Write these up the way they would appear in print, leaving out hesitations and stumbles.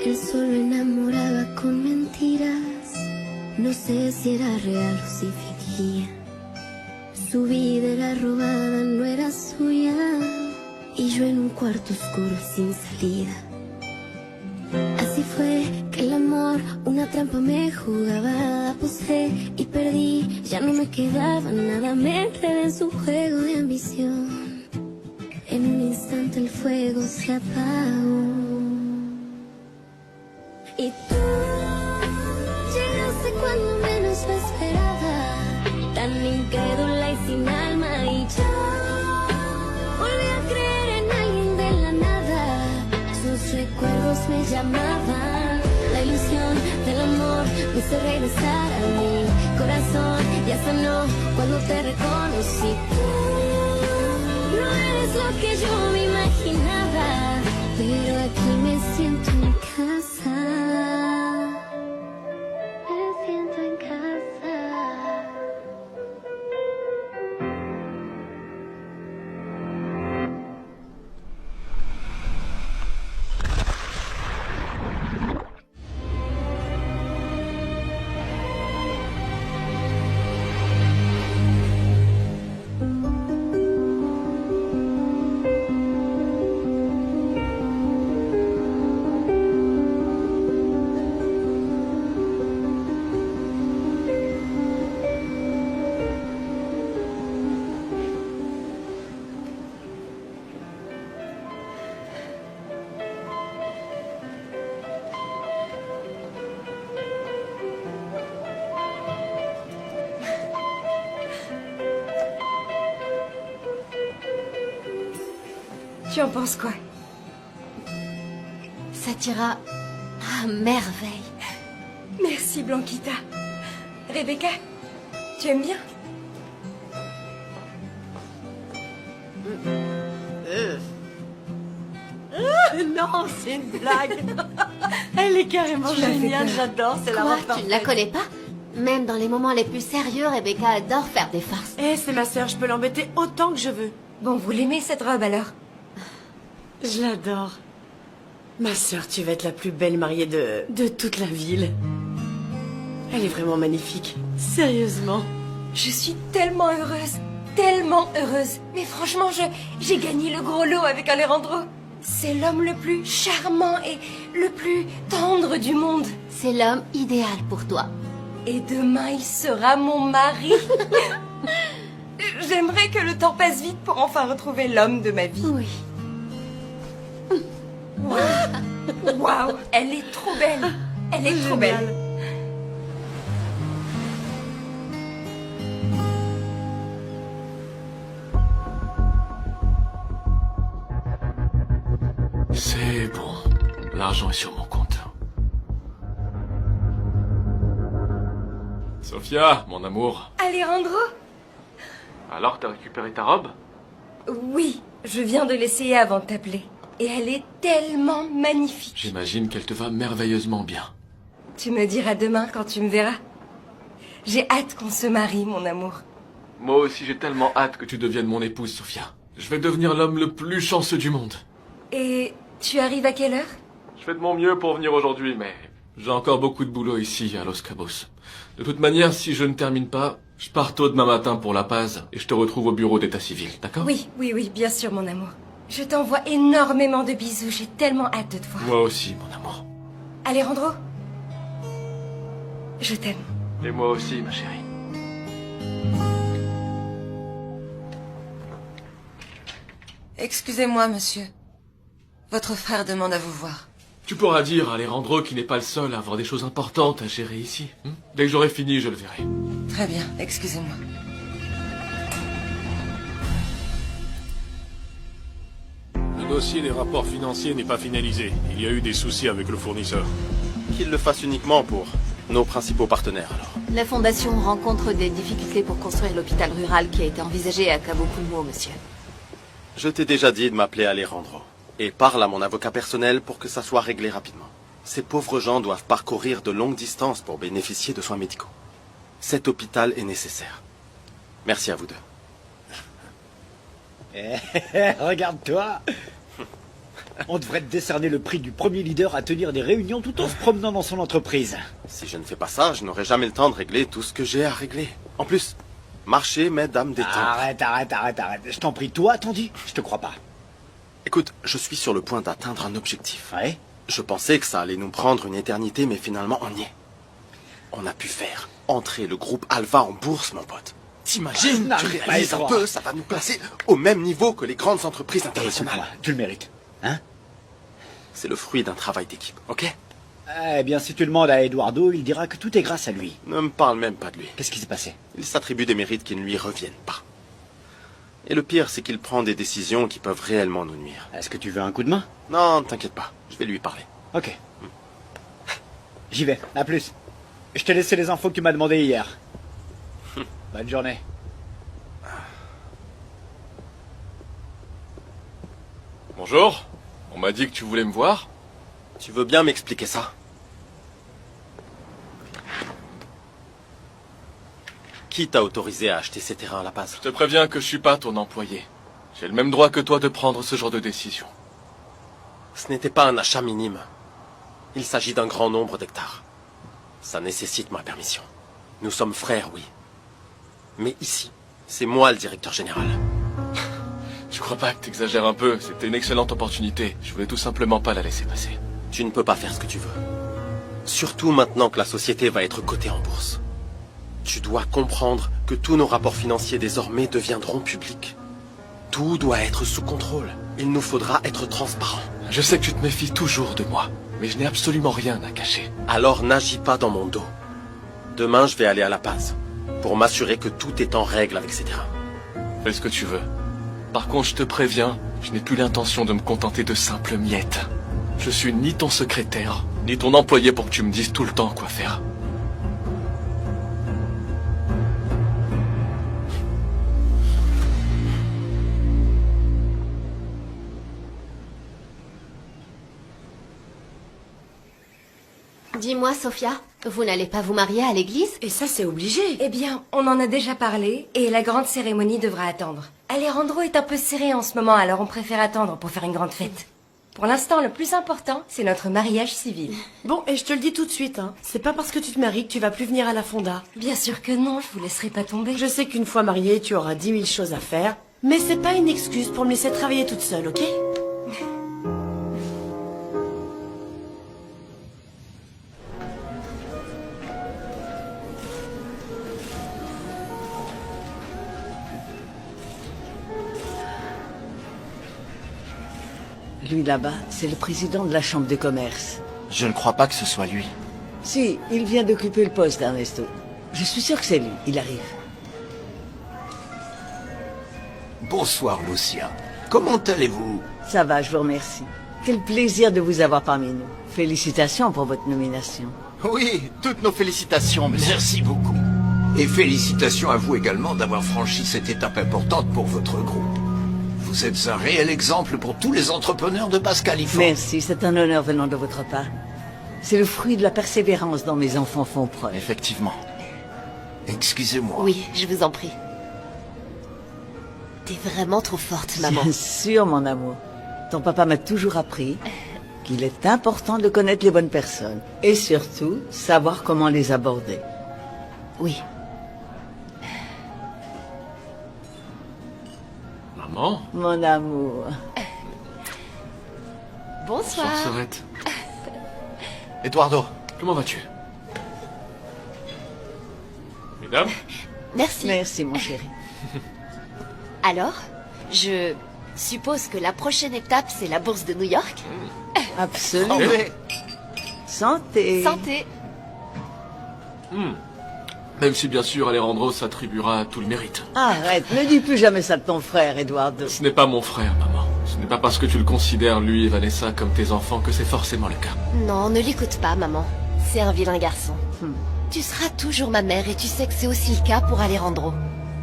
Él solo enamoraba con mentiras. No sé si era real o si fingía. Su vida era robada, no era suya. Y yo en un cuarto oscuro sin salida. Así fue que el amor, una trampa me jugaba. Aposté y perdí, ya no me quedaba nada. Me enredé en su juego de ambición. En un instante el fuego se apagó. Y tú llegaste cuando menos lo esperaba, tan incrédula y sin alma, y yo volví a creer en alguien de la nada. Sus recuerdos me llamaban, la ilusión del amor me hizo regresar a mi corazón. Ya sanó cuando te reconocí. Tú no eres lo que yo me imaginaba, pero aquí me siento en casa. Me siento en casa. Tu en penses quoi? Ça t'ira à merveille. Merci, Blanquita. Rebecca, tu aimes bien? Non, c'est une blague. Elle est carrément géniale, j'adore, c'est la Quoi, robe tu ne la parfaite. connais pas? Même dans les moments les plus sérieux, Rebecca adore faire des farces. Eh, c'est ma sœur, je peux l'embêter autant que je veux. Bon, vous l'aimez cette robe alors? Je l'adore. Ma sœur, tu vas être la plus belle mariée de toute la ville. Elle est vraiment magnifique. Sérieusement. Je suis tellement heureuse, tellement heureuse. Mais franchement, j'ai gagné le gros lot avec Alejandro. C'est l'homme le plus charmant et le plus tendre du monde. C'est l'homme idéal pour toi. Et demain, il sera mon mari. J'aimerais que le temps passe vite pour enfin retrouver l'homme de ma vie. Oui. Waouh, elle est trop belle. Elle est trop belle. C'est bon. L'argent est sur mon compte. Sophia, mon amour. Alejandro? Alors, t'as récupéré ta robe? Oui, je viens de l'essayer avant de t'appeler. Et elle est tellement magnifique. J'imagine qu'elle te va merveilleusement bien. Tu me diras demain quand tu me verras. J'ai hâte qu'on se marie, mon amour. Moi aussi, j'ai tellement hâte que tu deviennes mon épouse, Sophia. Je vais devenir l'homme le plus chanceux du monde. Et tu arrives à quelle heure? Je fais de mon mieux pour venir aujourd'hui, mais j'ai encore beaucoup de boulot ici, à Los Cabos. De toute manière, si je ne termine pas, je pars tôt demain matin pour La Paz et je te retrouve au bureau d'état civil, d'accord? Oui, oui, oui, bien sûr, mon amour. Je t'envoie énormément de bisous, j'ai tellement hâte de te voir. Moi aussi, mon amour. Alejandro, je t'aime. Et moi aussi, ma chérie. Excusez-moi, monsieur. Votre frère demande à vous voir. Tu pourras dire à Alejandro qu'il n'est pas le seul à avoir des choses importantes à gérer ici. Dès que j'aurai fini, je le verrai. Très bien, excusez-moi. Le dossier des rapports financiers n'est pas finalisé. Il y a eu des soucis avec le fournisseur. Qu'il le fasse uniquement pour nos principaux partenaires, alors. La fondation rencontre des difficultés pour construire l'hôpital rural qui a été envisagé à Cabo Pulmo, monsieur. Je t'ai déjà dit de m'appeler Alejandro. Et parle à mon avocat personnel pour que ça soit réglé rapidement. Ces pauvres gens doivent parcourir de longues distances pour bénéficier de soins médicaux. Cet hôpital est nécessaire. Merci à vous deux. Regarde-toi. On devrait te décerner le prix du premier leader à tenir des réunions tout en se promenant dans son entreprise. Si je ne fais pas ça, je n'aurai jamais le temps de régler tout ce que j'ai à régler. En plus, marcher m'aide à me détendre. Arrête. Je t'en prie, toi, t'en dis? Je te crois pas. Écoute, je suis sur le point d'atteindre un objectif. Ouais? Je pensais que ça allait nous prendre une éternité, mais finalement on y est. On a pu faire entrer le groupe Alpha en bourse, mon pote. T'imagines? Tu réalises un peu, ça va nous placer au même niveau que les grandes entreprises internationales. Tu le mérites. Hein? C'est le fruit d'un travail d'équipe, ok? Eh bien, si tu demandes à Eduardo, il dira que tout est grâce à lui. Ne me parle même pas de lui. Qu'est-ce qui s'est passé? Il s'attribue des mérites qui ne lui reviennent pas. Et le pire, c'est qu'il prend des décisions qui peuvent réellement nous nuire. Est-ce que tu veux un coup de main? Non, t'inquiète pas, je vais lui parler. Ok. J'y vais, à plus. Je t'ai laissé les infos que tu m'as demandé hier. Bonne journée. Bonjour. On m'a dit que tu voulais me voir. Tu veux bien m'expliquer ça? Qui t'a autorisé à acheter ces terrains à La Paz? Je te préviens que je suis pas ton employé. J'ai le même droit que toi de prendre ce genre de décision. Ce n'était pas un achat minime. Il s'agit d'un grand nombre d'hectares. Ça nécessite ma permission. Nous sommes frères, oui. Mais ici, c'est moi le directeur général. Tu crois pas que t'exagères un peu? C'était une excellente opportunité. Je voulais tout simplement pas la laisser passer. Tu ne peux pas faire ce que tu veux. Surtout maintenant que la société va être cotée en bourse. Tu dois comprendre que tous nos rapports financiers désormais deviendront publics. Tout doit être sous contrôle. Il nous faudra être transparent. Je sais que tu te méfies toujours de moi, mais je n'ai absolument rien à cacher. Alors n'agis pas dans mon dos. Demain, je vais aller à La Paz pour m'assurer que tout est en règle avec ces terrains. Fais ce que tu veux. Par contre, je te préviens, je n'ai plus l'intention de me contenter de simples miettes. Je suis ni ton secrétaire, ni ton employé pour que tu me dises tout le temps quoi faire. Dis-moi, Sophia, vous n'allez pas vous marier à l'église? Et ça, c'est obligé. Eh bien, on en a déjà parlé et la grande cérémonie devra attendre. Alejandro est un peu serré en ce moment, alors on préfère attendre pour faire une grande fête. Pour l'instant, le plus important, c'est notre mariage civil. Bon, et je te le dis tout de suite, hein. C'est pas parce que tu te maries que tu vas plus venir à la fonda. Bien sûr que non, je vous laisserai pas tomber. Je sais qu'une fois mariée, tu auras 10 000 choses à faire, mais c'est pas une excuse pour me laisser travailler toute seule, ok? Lui là-bas, c'est le président de la chambre de commerce. Je ne crois pas que ce soit lui. Si, il vient d'occuper le poste, Ernesto. Je suis sûr que c'est lui, il arrive. Bonsoir, Lucia. Comment allez-vous? Ça va, je vous remercie. Quel plaisir de vous avoir parmi nous. Félicitations pour votre nomination. Oui, toutes nos félicitations, merci beaucoup. Et félicitations à vous également d'avoir franchi cette étape importante pour votre groupe. Vous êtes un réel exemple pour tous les entrepreneurs de Basse-Californie. Merci, c'est un honneur venant de votre part. C'est le fruit de la persévérance dont mes enfants font preuve. Effectivement. Excusez-moi. Oui, je vous en prie. T'es vraiment trop forte, maman. Bien sûr, mon amour. Ton papa m'a toujours appris qu'il est important de connaître les bonnes personnes. Et surtout, savoir comment les aborder. Oui. Maman? Mon amour. Bonsoir. Bonsoir, Sorette. Eduardo. Comment vas-tu? Mesdames? Merci. Merci, mon chéri. Alors, je suppose que la prochaine étape, c'est la bourse de New York? Absolument. Santé. Santé. Même si bien sûr Alejandro s'attribuera tout le mérite. Arrête, ne dis plus jamais ça de ton frère, Eduardo. Ce n'est pas mon frère, maman. Ce n'est pas parce que tu le considères, lui et Vanessa, comme tes enfants que c'est forcément le cas. Non, ne l'écoute pas, maman. C'est un vilain garçon. Tu seras toujours ma mère et tu sais que c'est aussi le cas pour Alejandro.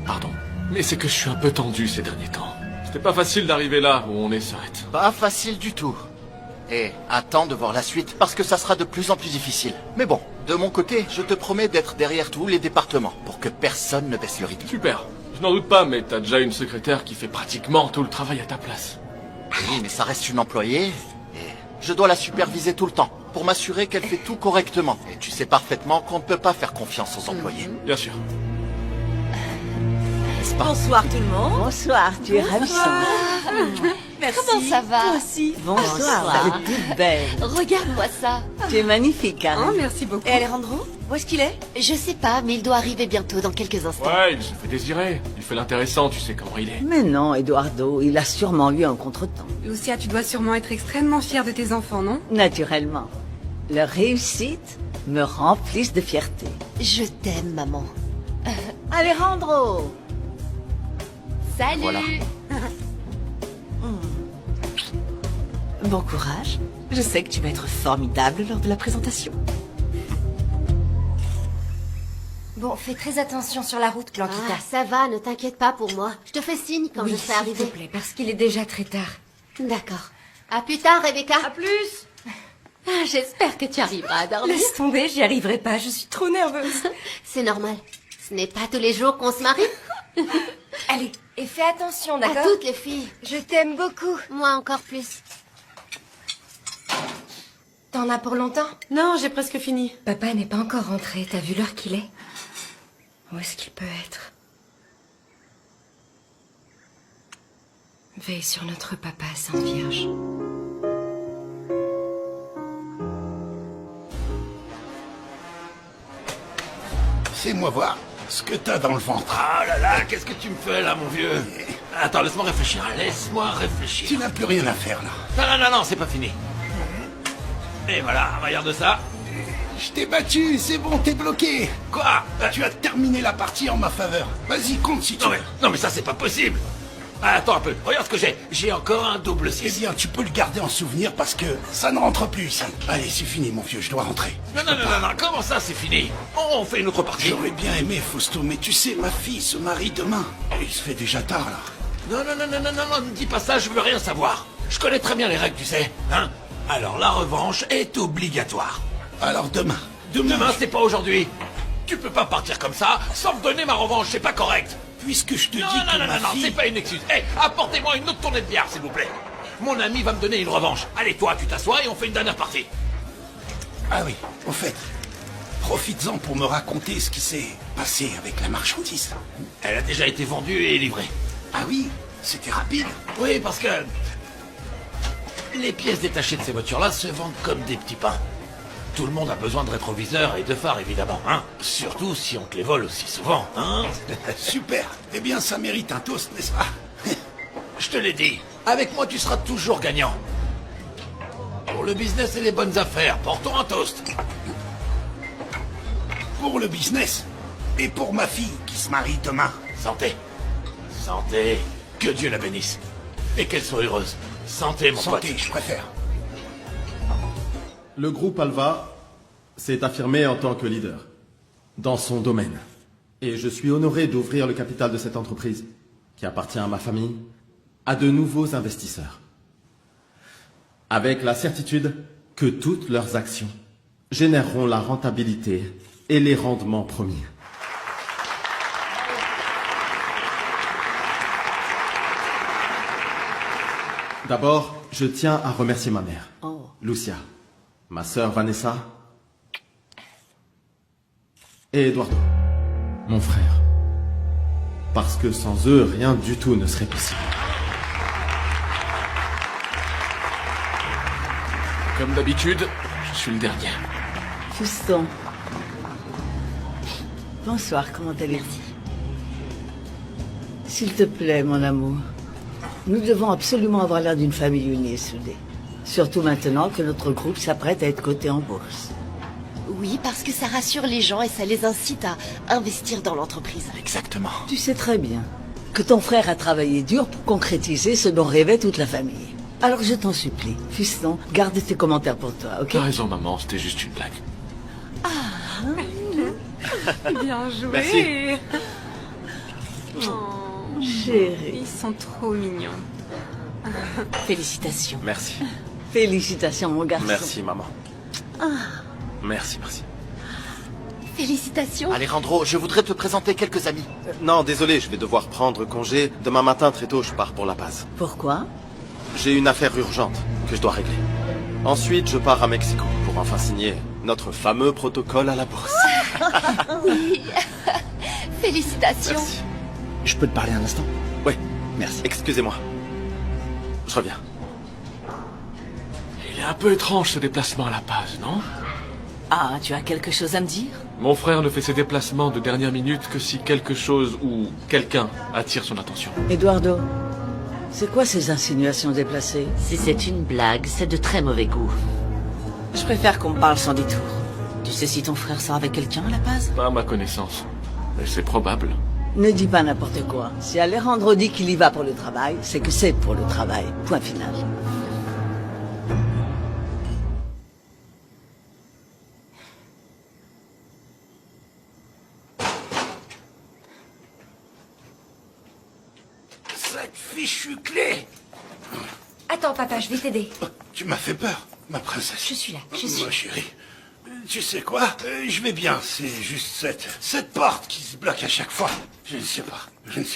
Pardon, mais c'est que je suis un peu tendu ces derniers temps. C'était pas facile d'arriver là où on est, Sorette. Pas facile du tout. Et attends de voir la suite, parce que ça sera de plus en plus difficile. Mais bon, de mon côté, je te promets d'être derrière tous les départements, pour que personne ne baisse le rythme. Super. Je n'en doute pas, mais t'as déjà une secrétaire qui fait pratiquement tout le travail à ta place. Oui, mais ça reste une employée. Et je dois la superviser tout le temps, pour m'assurer qu'elle fait tout correctement. Et tu sais parfaitement qu'on ne peut pas faire confiance aux employés. Bien sûr. Bonsoir tout le monde. Bonsoir, tu es ravissante. Merci. Comment ça va? Toi aussi. Bonsoir, elle est toute belle. Regarde-moi ça. Tu es magnifique, Anne. Oh, merci beaucoup. Et Alejandro, où est-ce qu'il est? Je sais pas, mais il doit arriver bientôt, dans quelques instants. Ouais, il se fait désirer. Il fait l'intéressant, tu sais comment il est. Mais non, Eduardo, il a sûrement eu un contretemps. Lucia, tu dois sûrement être extrêmement fière de tes enfants, non? Naturellement. Leur réussite me remplissent de fierté. Je t'aime, maman. Alejandro! Salut. Voilà. Bon courage. Je sais que tu vas être formidable lors de la présentation. Bon, fais très attention sur la route, Clanquita. Ah, ça va, ne t'inquiète pas pour moi. Je te fais signe quand je serai s'il arrivée. te plaît, parce qu'il est déjà très tard. D'accord. À plus tard, Rebecca. À plus. Ah, j'espère que tu arriveras à dormir. Laisse tomber, j'y arriverai pas, je suis trop nerveuse. C'est normal. Ce n'est pas tous les jours qu'on se marie. Allez, et fais attention, À d'accord? toutes les filles. Je t'aime beaucoup. Moi encore plus. T'en as pour longtemps? Non, j'ai presque fini. Papa n'est pas encore rentré, t'as vu l'heure qu'il est? Où est-ce qu'il peut être? Veille sur notre papa, Sainte Vierge. Fais-moi voir ce que t'as dans le ventre. Ah là là, qu'est-ce que tu me fais là, mon vieux? Attends, laisse-moi réfléchir. Laisse-moi réfléchir. Tu n'as plus rien à faire là. Non, c'est pas fini. Et voilà, regarde ça. Je t'ai battu, c'est bon, t'es bloqué. Quoi? Tu as terminé la partie en ma faveur. Vas-y, compte si tu veux. Non mais ça c'est pas possible. Ah, attends un peu, regarde ce que j'ai. J'ai encore un double 6. Eh bien, tu peux le garder en souvenir parce que ça ne rentre plus ici. Allez, c'est fini, mon vieux, je dois rentrer. Non, comment ça, c'est fini? On fait une autre partie. J'aurais bien aimé, Fausto, mais tu sais, ma fille se marie demain. Et il se fait déjà tard, là. Non, ne dis pas ça, je veux rien savoir. Je connais très bien les règles, tu sais. Hein? Alors, la revanche est obligatoire. Alors, demain. Demain, c'est pas aujourd'hui. Tu peux pas partir comme ça sans me donner ma revanche, c'est pas correct. Puisque je te dis que ma fille... c'est pas une excuse. Hé, apportez-moi une autre tournée de bière, s'il vous plaît. Mon ami va me donner une revanche. Allez, toi, tu t'assois et on fait une dernière partie. Ah oui, au fait, profites-en pour me raconter ce qui s'est passé avec la marchandise. Elle a déjà été vendue et livrée. Ah oui, c'était rapide. Oui, parce que... les pièces détachées de ces voitures-là se vendent comme des petits pains. Tout le monde a besoin de rétroviseurs et de phares, évidemment, hein. Surtout si on te les vole aussi souvent, hein. Super. Eh bien, ça mérite un toast, n'est-ce pas? Je te l'ai dit. Avec moi, tu seras toujours gagnant. Pour le business et les bonnes affaires, portons un toast. Pour le business et pour ma fille qui se marie demain. Santé. Santé. Que Dieu la bénisse. Et qu'elle soit heureuse. Santé, mon pote. Santé, je préfère. Le groupe Alva s'est affirmé en tant que leader dans son domaine. Et je suis honoré d'ouvrir le capital de cette entreprise, qui appartient à ma famille, à de nouveaux investisseurs. Avec la certitude que toutes leurs actions généreront la rentabilité et les rendements promis. D'abord, je tiens à remercier ma mère, Lucia, ma sœur Vanessa et Eduardo, mon frère. Parce que sans eux, rien du tout ne serait possible. Comme d'habitude, je suis le dernier. Fuston. Bonsoir, comment allez-vous? S'il te plaît, mon amour. Nous devons absolument avoir l'air d'une famille unie et soudée. Surtout maintenant que notre groupe s'apprête à être coté en bourse. Oui, parce que ça rassure les gens et ça les incite à investir dans l'entreprise. Exactement. Tu sais très bien que ton frère a travaillé dur pour concrétiser ce dont rêvait toute la famille. Alors je t'en supplie, Fuston, garde tes commentaires pour toi, ok? T'as raison, maman, c'était juste une blague. Bien joué. Merci. Oh, chérie. ils sont trop mignons. Félicitations. Merci. Félicitations, mon garçon. Merci, maman. Merci. Félicitations. Alejandro, je voudrais te présenter quelques amis. Non, désolé, je vais devoir prendre congé. Demain matin, très tôt, je pars pour La Paz. Pourquoi? J'ai une affaire urgente que je dois régler. Ensuite, je pars à Mexico pour enfin signer notre fameux protocole à la bourse. Oui. Félicitations. Merci. Je peux te parler un instant? Oui, Merci. excusez-moi. Je reviens. Il est un peu étrange ce déplacement à La Paz, non? Ah, tu as quelque chose à me dire? Mon frère ne fait ses déplacements de dernière minute que si quelque chose ou quelqu'un attire son attention. Eduardo, c'est quoi ces insinuations déplacées? Si c'est une blague, c'est de très mauvais goût. Je préfère qu'on me parle sans détour. Tu sais si ton frère sort avec quelqu'un à La Paz? Pas à ma connaissance. Mais c'est probable. Ne dis pas n'importe quoi. Si Alejandro dit qu'il y va pour le travail, c'est que c'est pour le travail. Point final. Cette fichue clé! Attends, papa, je vais t'aider. Tu m'as fait peur, ma princesse. Je suis là, je suis. Ma chérie. Tu sais quoi? Je vais bien, c'est juste cette porte qui se bloque à chaque fois. Je ne sais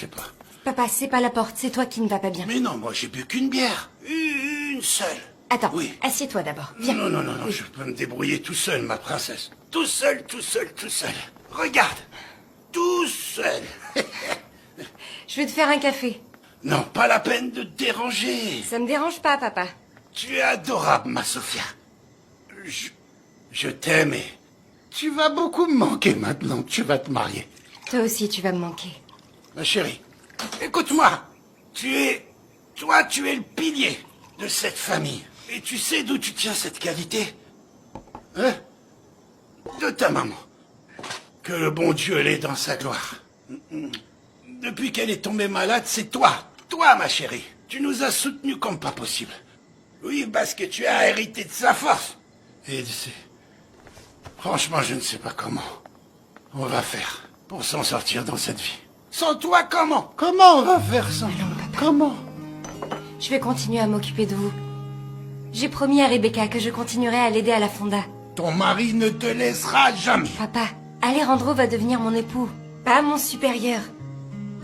pas. Papa, c'est pas la porte, c'est toi qui ne vas pas bien. Mais non, moi j'ai bu qu'une bière. Une seule. Attends, Oui. assieds-toi d'abord. Viens. Non, Oui. je peux me débrouiller tout seul, ma princesse. Tout seul. Regarde. Tout seul. Je vais te faire un café. Non, pas la peine de te déranger. Ça me dérange pas, papa. Tu es adorable, ma Sophia. Je t'aime et tu vas beaucoup me manquer maintenant que tu vas te marier. Toi aussi, tu vas me manquer. Ma chérie, écoute-moi. Tu es le pilier de cette famille. Et tu sais d'où tu tiens cette qualité? Hein? De ta maman. Que le bon Dieu l'ait dans sa gloire. Depuis qu'elle est tombée malade, c'est toi, ma chérie. Tu nous as soutenus comme pas possible. Oui, parce que tu as hérité de sa force. Et franchement, je ne sais pas comment on va faire pour s'en sortir dans cette vie. Sans toi, comment? Comment on va faire sans toi? Comment? Je vais continuer à m'occuper de vous. J'ai promis à Rebecca que je continuerai à l'aider à la fonda. Ton mari ne te laissera jamais. Papa, Alejandro va devenir mon époux, pas mon supérieur.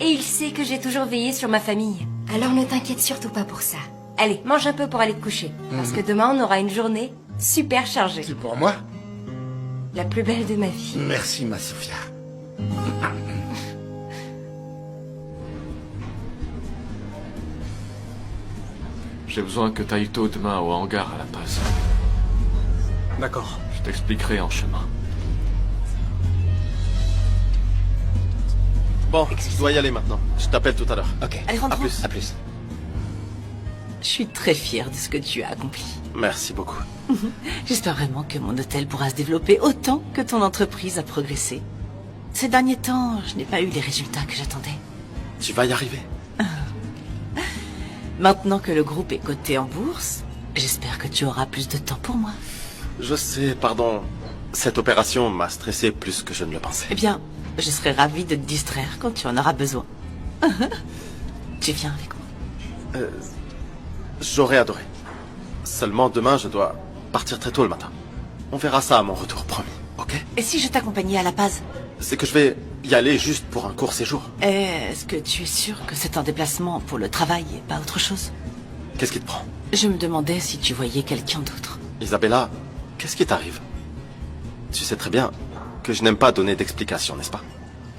Et il sait que j'ai toujours veillé sur ma famille. Alors ne t'inquiète surtout pas pour ça. Allez, mange un peu pour aller te coucher. Parce que demain, on aura une journée super chargée. C'est pour moi? La plus belle de ma vie. Merci, ma Sophia. J'ai besoin que t'ailles tôt demain au hangar à La Paz. D'accord. Je t'expliquerai en chemin. Bon, je dois y aller maintenant. Je t'appelle tout à l'heure. Ok. Alejandro, À plus. je suis très fière de ce que tu as accompli. Merci beaucoup. J'espère vraiment que mon hôtel pourra se développer autant que ton entreprise a progressé. Ces derniers temps, je n'ai pas eu les résultats que j'attendais. Tu vas y arriver. Maintenant que le groupe est coté en bourse, j'espère que tu auras plus de temps pour moi. Je sais, pardon. Cette opération m'a stressé plus que je ne le pensais. Eh bien, je serai ravie de te distraire quand tu en auras besoin. Tu viens avec moi? J'aurais adoré. Seulement demain, je dois partir très tôt le matin. On verra ça à mon retour, promis. Ok? Et si je t'accompagnais à La Paz? C'est que je vais y aller juste pour un court séjour. Est-ce que tu es sûr que c'est un déplacement pour le travail et pas autre chose? Qu'est-ce qui te prend? Je me demandais si tu voyais quelqu'un d'autre. Isabella, qu'est-ce qui t'arrive? Tu sais très bien que je n'aime pas donner d'explications, n'est-ce pas?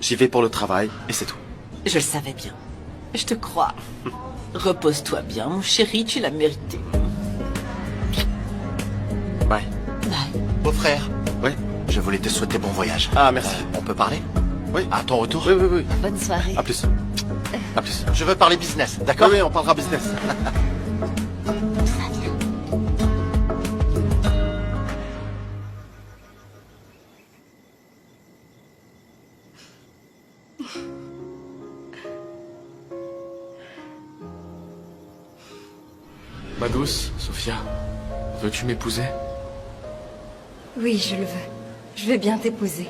J'y vais pour le travail et c'est tout. Je le savais bien. Je te crois. Repose-toi bien, mon chéri, tu l'as mérité. Bye. Bye. Beau-frère, Oui? je voulais te souhaiter bon voyage. Ah, merci. On peut parler? Oui? À ton retour? Oui. Bonne soirée. À plus. À plus. Je veux parler business, d'accord? Oui, on parlera business. Ma douce, Sophia, veux-tu m'épouser? Oui, je le veux. Je vais bien t'épouser.